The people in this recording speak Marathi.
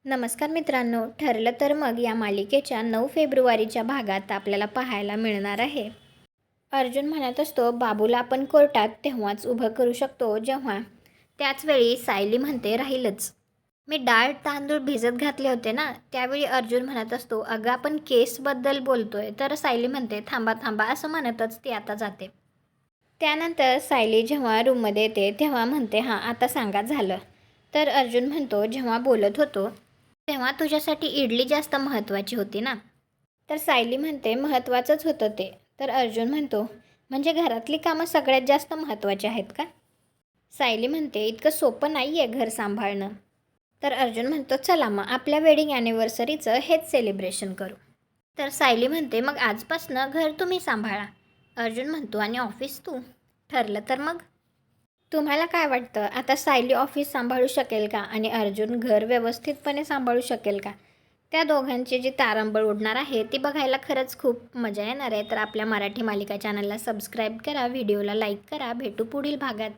नमस्कार मित्रांनो, ठरलं तर मग या मालिकेच्या 9 फेब्रुवारीच्या भागात आपल्याला पाहायला मिळणार आहे. अर्जुन म्हणत असतो, बाबूला आपण कोर्टात तेव्हाच उभं करू शकतो जेव्हा. त्याचवेळी सायली म्हणते, राहीलच. मी डाळ तांदूळ भिजत घातले होते ना. त्यावेळी अर्जुन म्हणत असतो, अगं आपण केसबद्दल बोलतोय. तर सायली म्हणते, थांबा थांबा असं म्हणतच ती आता जाते. त्यानंतर सायली जेव्हा रूममध्ये येते तेव्हा म्हणते, हां आता सांगा झालं. तर अर्जुन म्हणतो, जेव्हा बोलत होतो तेव्हा तुझ्यासाठी इडली जास्त महत्त्वाची होती ना. तर सायली म्हणते, महत्त्वाचंच होतं ते. तर अर्जुन म्हणतो, म्हणजे घरातली कामं सगळ्यात जास्त महत्त्वाची आहेत का? सायली म्हणते, इतकं सोपं नाही आहे घर सांभाळणं. तर अर्जुन म्हणतो, चला मग आपल्या वेडिंग ॲनिव्हर्सरीचं हेच सेलिब्रेशन करू. तर सायली म्हणते, मग आजपासनं घर तुम्ही सांभाळा. अर्जुन म्हणतो, आणि ऑफिस तू. ठरलं तर मग. तुम्हाला काय वाटतं, आता सायली ऑफिस सांभाळू शकेल का आणि अर्जुन घर व्यवस्थितपणे सांभाळू शकेल का? त्या दोघांची जी तारंबळ उडणार आहे ती बघायला खरंच खूप मजा येणार आहे. तर आपल्या मराठी मालिका चॅनलला सबस्क्राईब करा, व्हिडिओला लाईक करा. भेटू पुढील भागात.